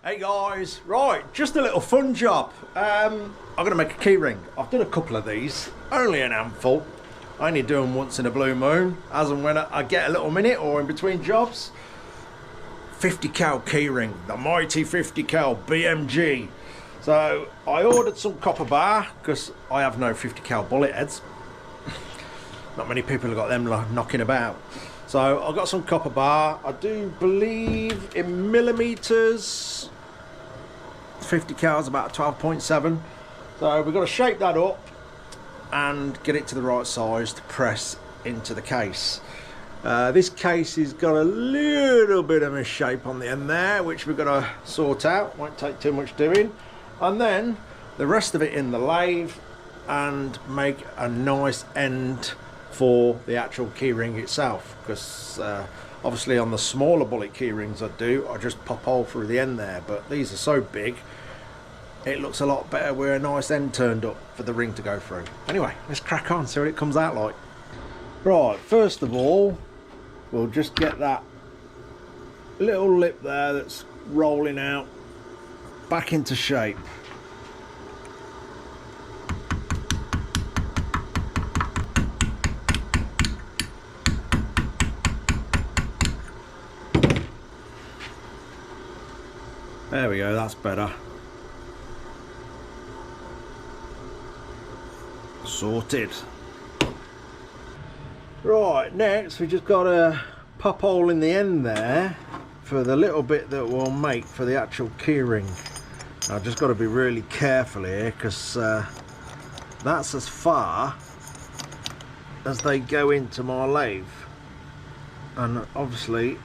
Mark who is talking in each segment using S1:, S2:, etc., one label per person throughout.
S1: Hey guys, right, just a little fun job. I'm going to make a key ring. I've done a couple of these, only an handful. I only do them once in a blue moon, as and when I get a little minute or in between jobs. 50 cal key ring, the mighty 50 cal BMG. So I ordered some copper bar because I have no 50 cal bullet heads. Not many people have got them knocking about. So I got some copper bar. I do believe in millimeters. 50 cal is about 12.7. So we've got to shape that up and get it to the right size to press into the case. This case has got a little bit of a shape on the end there, which we've got to sort out. Won't take too much doing. And then the rest of it in the lathe and make a nice end for the actual keyring itself, because obviously on the smaller bullet keyrings I just pop hole through the end there, but these are so big it looks a lot better with a nice end turned up for the ring to go through. Anyway, let's crack on, see what it comes out like. Right, first of all we'll just get that little lip there that's rolling out back into shape. There we go, that's better. Sorted. Right, next we just got a pop hole in the end there for the little bit that we'll make for the actual keyring. I've just got to be really careful here because that's as far as they go into my lathe, and obviously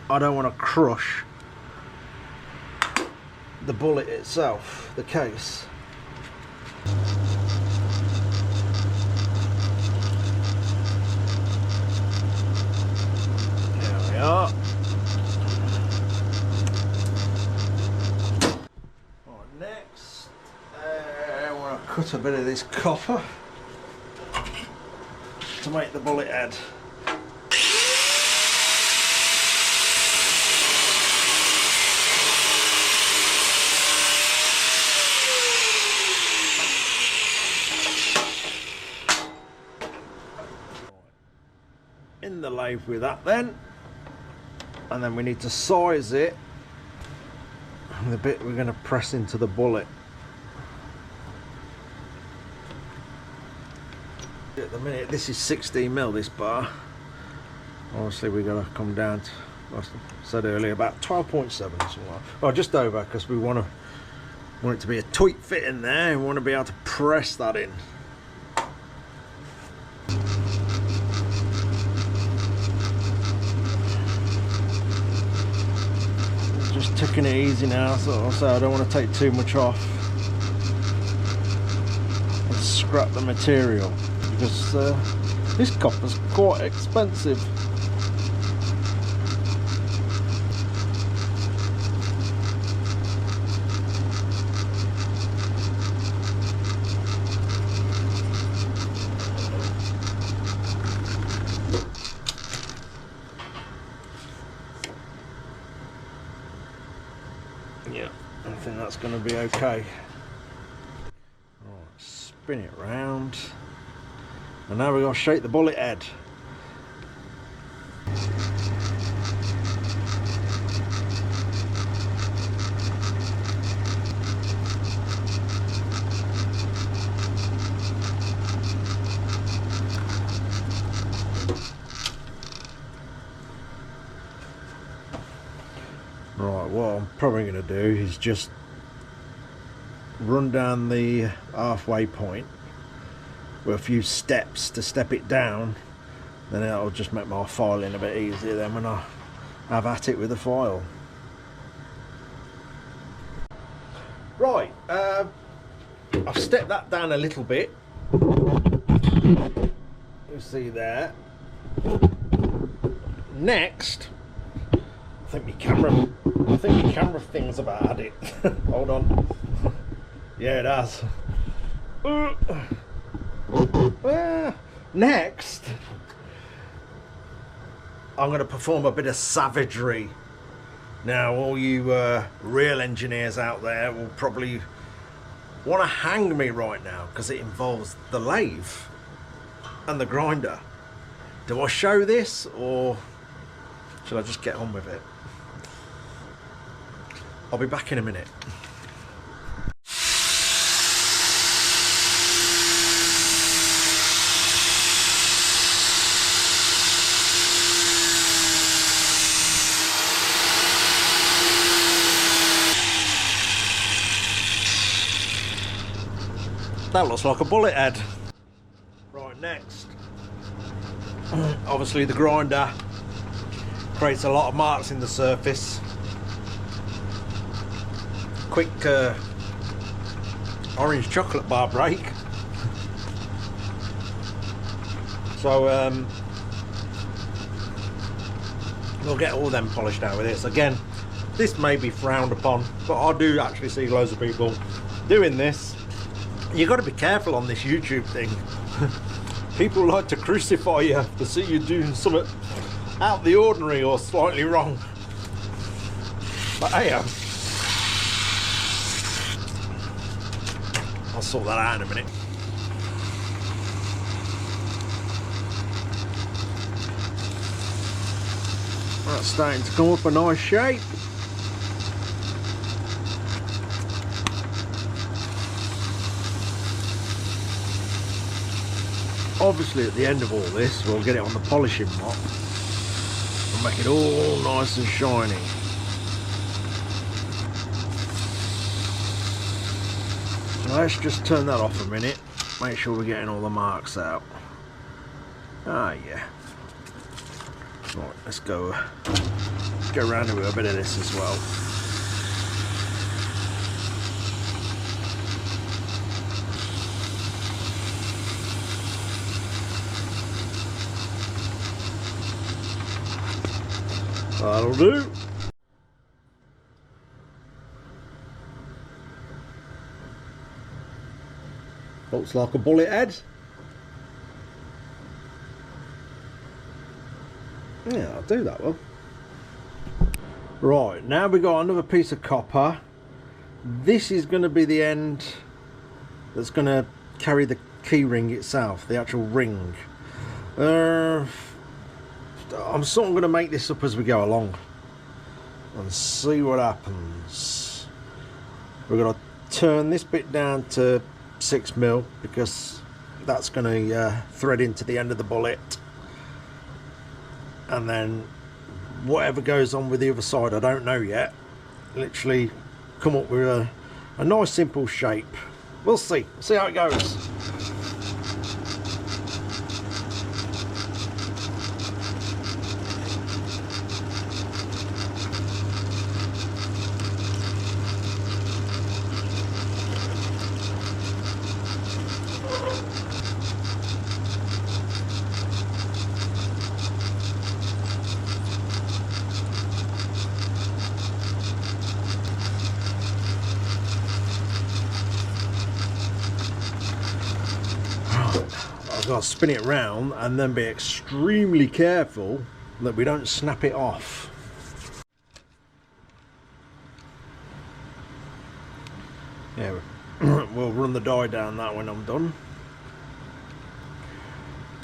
S1: I don't want to crush the bullet itself, the case. There we are. Right, next I want to cut a bit of this copper to make the bullet head. In the lathe with that then, and then we need to size it, and the bit we're going to press into the bullet. At the minute this is 16mm, this bar. Obviously we're going to come down to, like I said earlier, about 12.7 or something, or just over, because we want it to be a tight fit in there, and we want to be able to press that in. Just taking it easy now, so I don't want to take too much off and scrap the material, because this copper's quite expensive. Yeah, I think that's going to be okay. Right, spin it round, and now we're going to shape the bullet head. Right, what I'm probably going to do is just run down the halfway point with a few steps to step it down, then it'll just make my filing a bit easier then when I have at it with the file. Right, I've stepped that down a little bit, you see there. Next, I think my camera thing's about had it. Hold on. Yeah, it has. Next, I'm going to perform a bit of savagery Now all you real engineers out there will probably want to hang me right now because it involves the lathe and the grinder. Do I show this or should I just get on with it? I'll be back in a minute. That looks like a bullet head. Right, next. Obviously the grinder creates a lot of marks in the surface. Quick orange chocolate bar break. So we'll get all them polished out with this. Again, this may be frowned upon, but I do actually see loads of people doing this. You've got to be careful on this YouTube thing. People like to crucify you to see you doing something out of the ordinary or slightly wrong. But hey, I'll sort that out in a minute. That's starting to come up a nice shape. Obviously at the end of all this we'll get it on the polishing mop and make it all nice and shiny. So let's just turn that off a minute, make sure we're getting all the marks out. Ah yeah. Right, let's go around with a bit of this as well. That'll do. Looks like a bullet head. Yeah, I'll do that one. Right, now we got another piece of copper. This is going to be the end that's going to carry the key ring itself, the actual ring. I'm sort of going to make this up as we go along and see what happens. We're going to turn this bit down to 6mm because that's going to thread into the end of the bullet, and then whatever goes on with the other side I don't know yet. Literally come up with a nice simple shape. We'll see how it goes. I've got to spin it round and then be extremely careful that we don't snap it off. Yeah, we'll run the die down that when I'm done.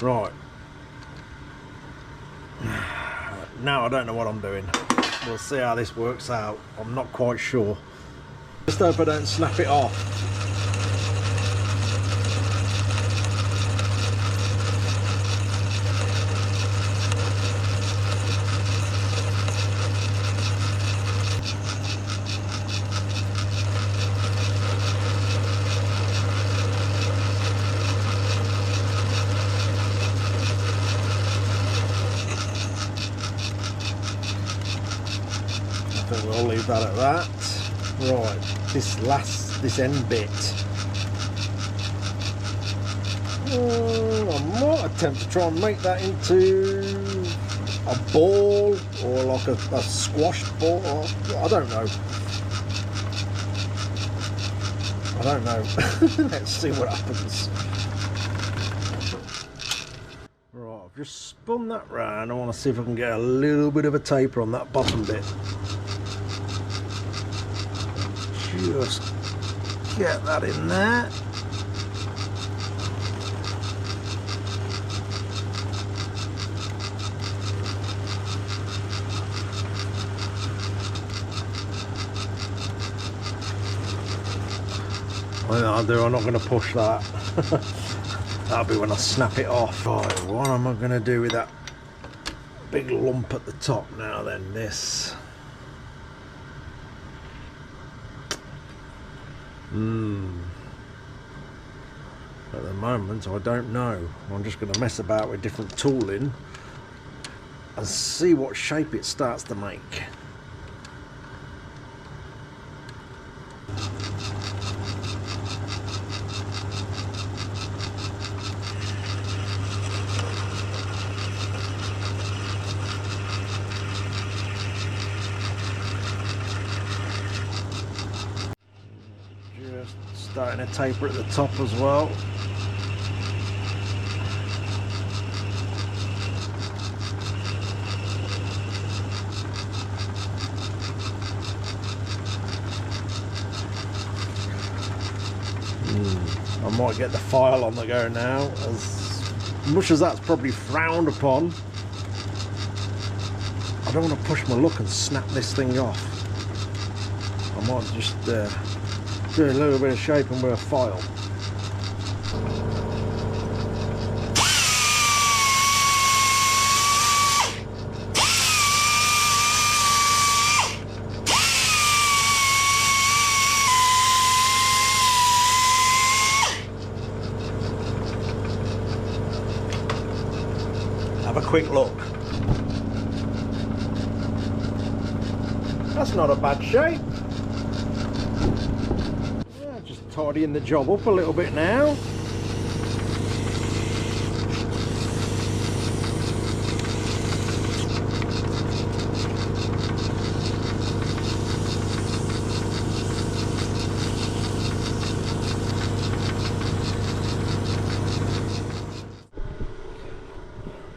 S1: Right. Now I don't know what I'm doing. We'll see how this works out. I'm not quite sure. Just hope I don't snap it off. We'll leave that at that. Right, this end bit. I might attempt to try and make that into a ball or like a squashed ball. I don't know. Let's see what happens. Right, I've just spun that round. I want to see if I can get a little bit of a taper on that bottom bit. Just get that in there. I'm not going to push that. That'll be when I snap it off. Right, what am I going to do with that big lump at the top now then? This. At the moment, I don't know. I'm just going to mess about with different tooling and see what shape it starts to make. Starting to taper at the top as well. I might get the file on the go now, as much as that's probably frowned upon. I don't want to push my luck and snap this thing off. I might just do a little bit of shaping with a file. Have a quick look. That's not a bad shape. Tidying the job up a little bit now.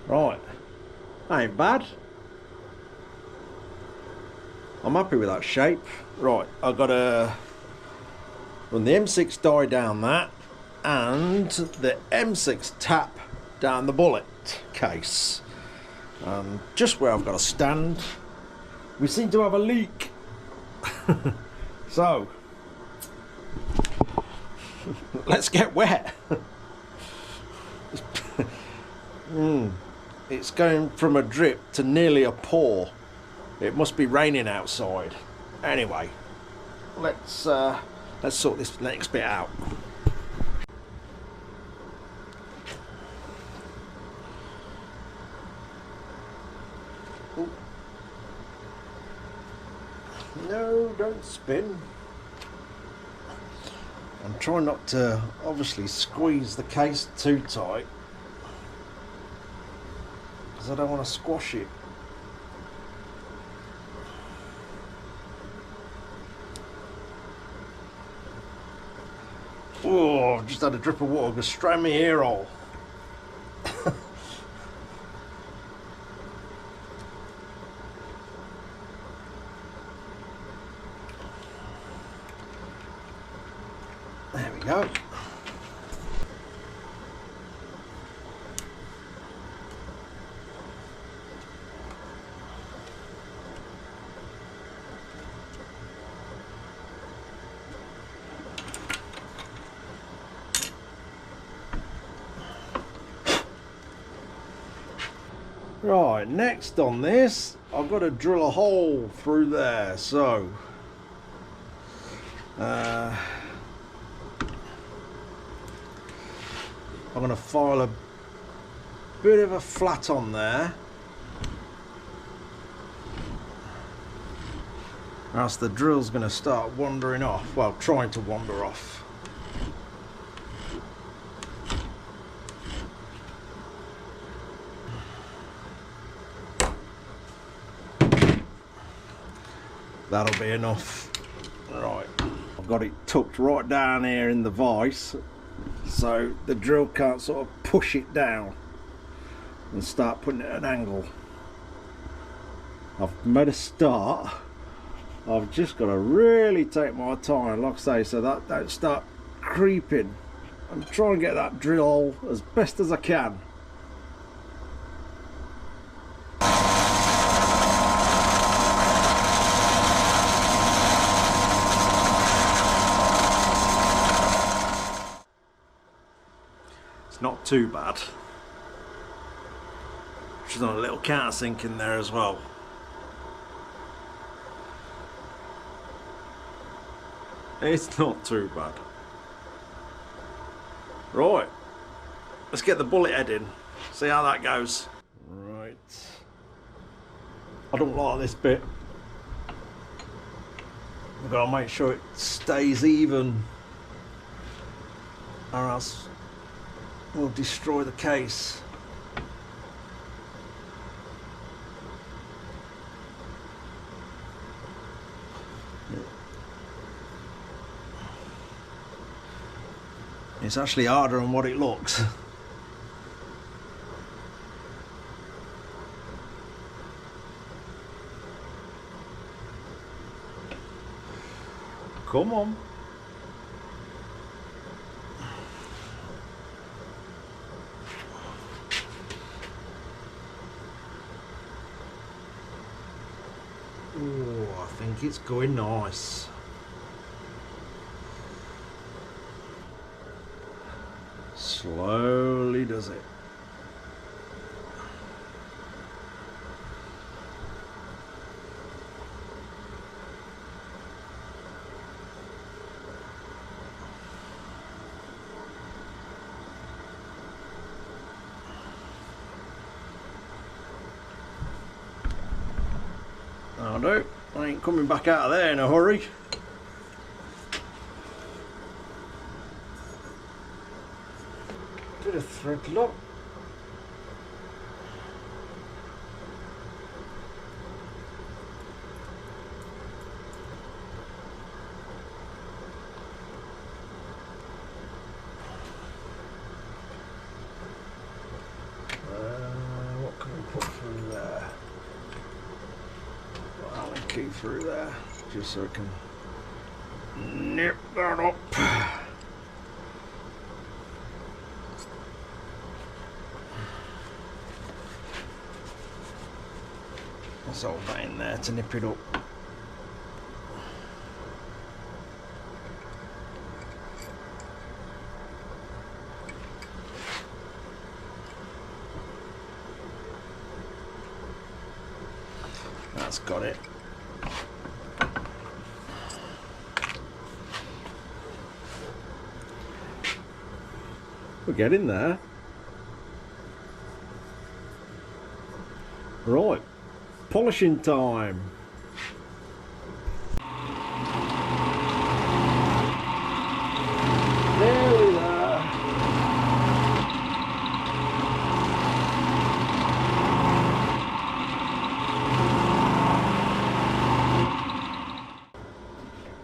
S1: Right, ain't bad. I'm happy with that shape. Right, I've got a run the M6 die down that and the M6 tap down the bullet case. Just where I've got to stand, we seem to have a leak. So let's get wet. It's going from a drip to nearly a pour. It must be raining outside. Anyway, let's sort this next bit out. Ooh. No, don't spin. I'm trying not to obviously squeeze the case too tight, because I don't want to squash it. Oh, I've just had a drip of water go straight in my ear hole. There we go. Right, next on this, I've got to drill a hole through there, so I'm going to file a bit of a flat on there, or else the drill's going to start wandering off, well, trying to wander off. That'll be enough. Right, I've got it tucked right down here in the vise, so the drill can't sort of push it down and start putting it at an angle. I've made a start, I've just got to really take my time, like I say, so that don't start creeping. I'm trying to get that drill hole as best as I can. It's not too bad. She's done a little countersink in there as well. It's not too bad. Right, let's get the bullet head in, see how that goes. Right, I don't like this bit. I've got to make sure it stays even, or else we'll destroy the case. It's actually harder than what it looks. Come on. Oh, I think it's going nice. Slowly does it. Oh no, I ain't coming back out of there in a hurry. Bit of thread lock. What can we put through there? Put Allen key through there, just so I can nip that up. Let's hold that in there to nip it up. That's got it. We're getting there. Right. Polishing time. There we are.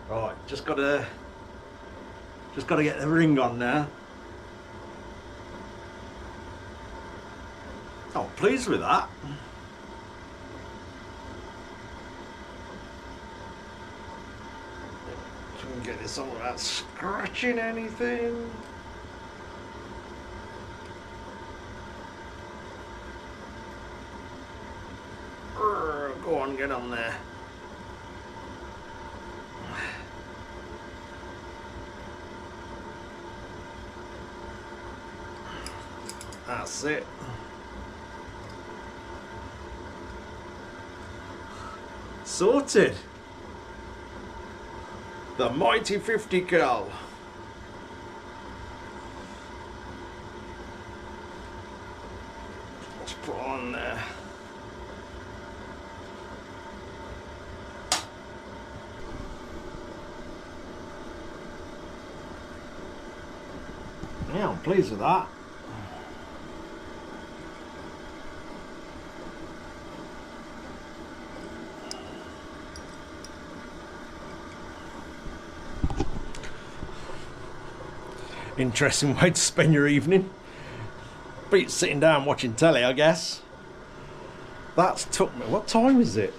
S1: Right, just gotta get the ring on now. Oh, pleased with that. Get this all without scratching anything. Go on, get on there. That's it. Sorted. The mighty 50 cal. Let's put on there. Yeah, I'm pleased with that. Interesting way to spend your evening. Beats sitting down watching telly, I guess. That's took me. What time is it?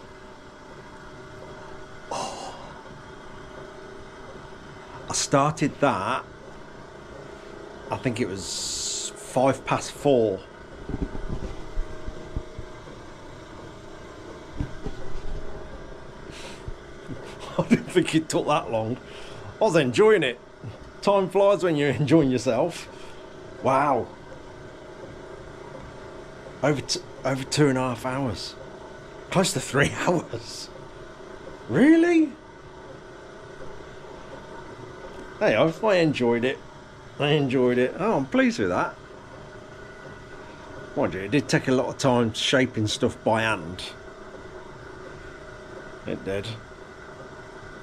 S1: Oh, I started that, I think it was 4:05. I didn't think it took that long. I was enjoying it. Time flies when you're enjoying yourself. Wow. Over 2.5 hours. Close to 3 hours. Really? Hey, I enjoyed it. I enjoyed it. Oh, I'm pleased with that. Mind you, it did take a lot of time shaping stuff by hand. It did.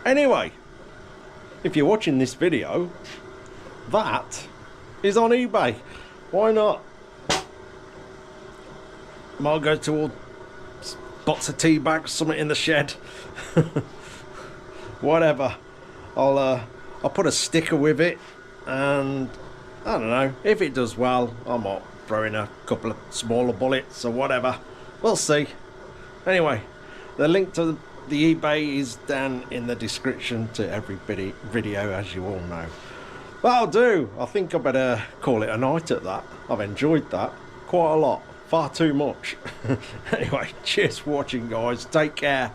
S1: Anyway, if you're watching this video, that is on eBay. Why not? Might go to all box of tea bags, something in the shed. Whatever. I'll put a sticker with it, and I don't know, if it does well, I might throw in a couple of smaller bullets or whatever. We'll see. Anyway, the link to the eBay is down in the description to every video, as you all know. That'll do. I think I better call it a night at that. I've enjoyed that quite a lot. Far too much. Anyway, cheers for watching, guys. Take care.